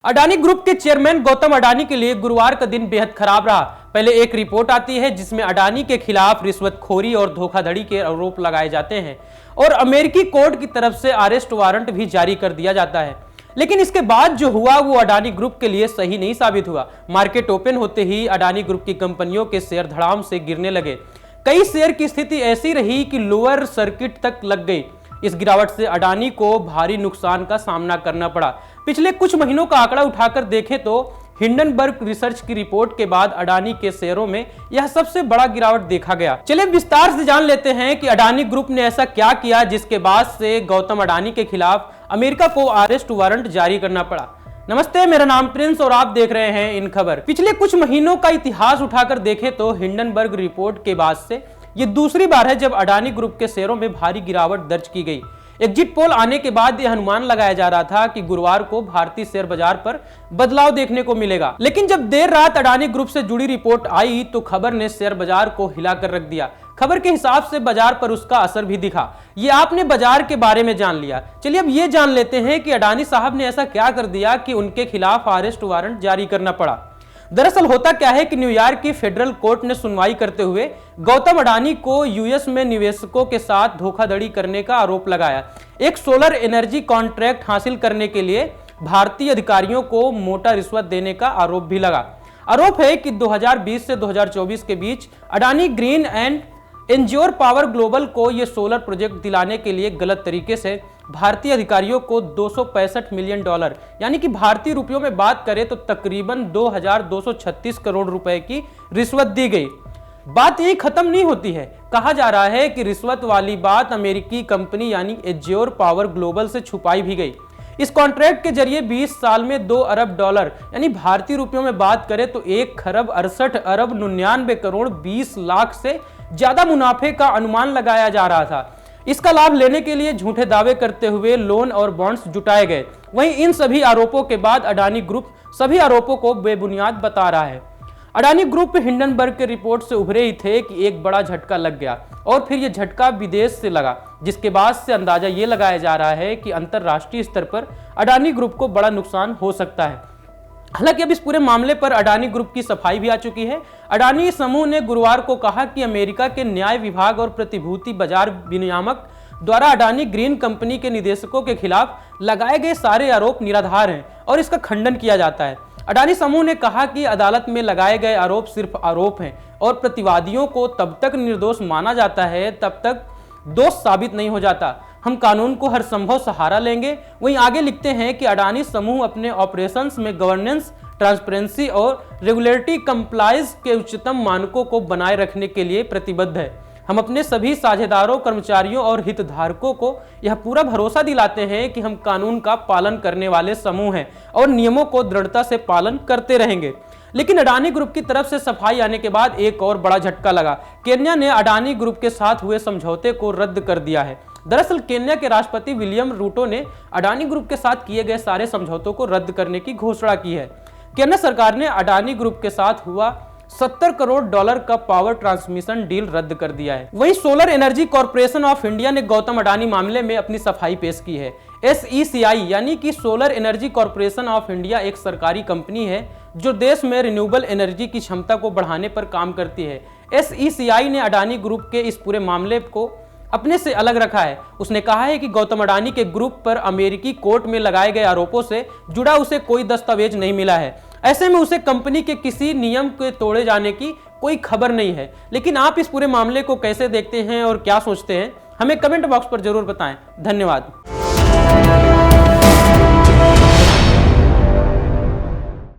Adani group के chairman Gautam Adani के लिए गुरुवार का दिन बेहद खराब रहा। पहले एक रिपोर्ट आती है जिसमें अडानी के खिलाफ रिश्वतखोरी और धोखाधड़ी के आरोप लगाए जाते हैं और अमेरिकी कोर्ट की तरफ से अरेस्ट वारंट भी जारी कर दिया जाता है। लेकिन इसके बाद जो हुआ वो अडानी ग्रुप के लिए सही नहीं साबित हुआ। मार्केट ओपन होते ही अडानी ग्रुप की कंपनियों के शेयर धड़ाम से गिरने लगे। कई शेयर की स्थिति ऐसी रही कि लोअर सर्किट तक लग गई। इस गिरावट से अडानी को भारी नुकसान का सामना करना पड़ा। पिछले कुछ महीनों का आंकड़ा उठाकर देखें तो हिंडनबर्ग रिसर्च की रिपोर्ट के बाद अडानी के शेयरों में यह सबसे बड़ा गिरावट देखा गया। चलिए विस्तार से जान लेते हैं कि अडानी ग्रुप ने ऐसा क्या किया जिसके बाद से गौतम अडानी के खिलाफ अमेरिका को अरेस्ट वारंट जारी करना पड़ा। नमस्ते, मेरा नाम प्रिंस और आप देख रहे हैं इन खबर। पिछले कुछ महीनों का इतिहास उठाकर देखें तो हिंडनबर्ग रिपोर्ट के बाद से ये दूसरी बार है जब अडानी ग्रुप के शेयरों में भारी गिरावट दर्ज की गई। एग्जिट पोल आने के बाद यह अनुमान लगाया जा रहा था कि गुरुवार को भारतीय शेयर बाजार पर बदलाव देखने को मिलेगा। लेकिन जब देर रात अडानी ग्रुप से जुड़ी रिपोर्ट आई तो खबर ने शेयर बाजार को हिलाकर रख दिया। खबर के हिसाब से बाजार पर उसका असर भी दिखा। ये आपने बाजार के बारे में जान लिया। चलिए अब ये जान लेते हैं कि अडानी साहब ने ऐसा क्या कर दिया कि उनके खिलाफ अरेस्ट वारंट जारी करना पड़ा। दरअसल होता क्या है कि न्यूयॉर्क की फेडरल कोर्ट ने सुनवाई करते हुए गौतम अडानी को यूएस में निवेशकों के साथ धोखाधड़ी करने का आरोप लगाया। एक सोलर एनर्जी कॉन्ट्रैक्ट हासिल करने के लिए भारतीय अधिकारियों को मोटा रिश्वत देने का आरोप भी लगा। आरोप है कि 2020 से 2024 के बीच Adani green and Azure power global को यह सोलर प्रोजेक्ट दिलाने के लिए गलत तरीके से भारतीय अधिकारियों को $265 मिलियन यानी कि भारतीय रुपयों में बात करें तो तकरीबन 2236 करोड़ रुपए की रिश्वत दी गई। बात यही खत्म नहीं होती है। कहा जा रहा है कि रिश्वत वाली बात अमेरिकी कंपनी यानी एंज्योर पावर ग्लोबल से छुपाई भी गई। इस कॉन्ट्रैक्ट के जरिए 20 साल में $2 अरब यानी भारतीय रुपयों में बात करें तो 1,68,99 करोड़ 20 लाख से ज्यादा मुनाफे का अनुमान लगाया जा रहा था। इसका लाभ लेने के लिए झूठे दावे करते हुए लोन और बॉन्ड्स जुटाए गए। वहीं इन सभी आरोपों के बाद अडानी ग्रुप सभी आरोपों को बेबुनियाद बता रहा है। अडानी ग्रुप हिंडनबर्ग के रिपोर्ट से उभरे ही थे कि एक बड़ा झटका लग गया और फिर यह झटका विदेश से लगा, जिसके बाद से अंदाजा ये लगाया जा रहा है कि अंतरराष्ट्रीय स्तर पर अडानी ग्रुप को बड़ा नुकसान हो सकता है। हालांकि अब इस पूरे मामले पर अडानी ग्रुप की सफाई भी आ चुकी है। अडानी समूह ने गुरुवार को कहा कि अमेरिका के न्याय विभाग और प्रतिभूति बाजार विनियामक द्वारा अडानी ग्रीन कंपनी के निदेशकों के खिलाफ लगाए गए सारे आरोप निराधार हैं और इसका खंडन किया जाता है। अडानी समूह ने कहा कि अदालत में लगाए गए आरोप सिर्फ आरोप हैं और प्रतिवादियों को तब तक निर्दोष माना जाता है तब तक दोष साबित नहीं हो जाता। हम कानून को हर संभव सहारा लेंगे। वहीं आगे लिखते हैं कि अडानी समूह अपने ऑपरेशंस में गवर्नेंस, ट्रांसपेरेंसी और रेगुलेटरी कंप्लायंस के उच्चतम मानकों को बनाए रखने के लिए प्रतिबद्ध है। हम अपने सभी साझेदारों, कर्मचारियों और हितधारकों को यह पूरा भरोसा दिलाते हैं कि हम कानून का पालन करने वाले समूह हैं और नियमों को दृढ़ता से पालन करते रहेंगे। लेकिन अडानी ग्रुप की तरफ से सफाई आने के बाद एक और बड़ा झटका लगा। केन्या ने अडानी ग्रुप के साथ हुए समझौते को रद्द कर दिया है। दरअसल केन्या के राष्ट्रपति विलियम रूटो ने अडानी ग्रुप के साथ किए गए सारे समझौतों को रद्द करने की घोषणा की है। केन्या सरकार ने अडानी ग्रुप के साथ हुआ $70 करोड़ का पावर ट्रांसमिशन डील रद्द कर दिया है। वहीं solar energy corporation of India ने गौतम अडानी मामले में अपनी सफाई पेश की है। SECI यानी कि solar energy corporation of India एक सरकारी कंपनी है जो देश में रिन्यूएबल एनर्जी की क्षमता को बढ़ाने पर काम करती है। SECI ने अडानी ग्रुप के इस पूरे मामले को अपने से अलग रखा है। उसने कहा है कि गौतम अडानी के ग्रुप पर अमेरिकी कोर्ट में लगाए गए आरोपों से जुड़ा उसे कोई दस्तावेज नहीं मिला है। ऐसे में उसे कंपनी के किसी नियम के तोड़े जाने की कोई खबर नहीं है। लेकिन आप इस पूरे मामले को कैसे देखते हैं और क्या सोचते हैं, हमें कमेंट बॉक्स पर जरूर बताएं। धन्यवाद।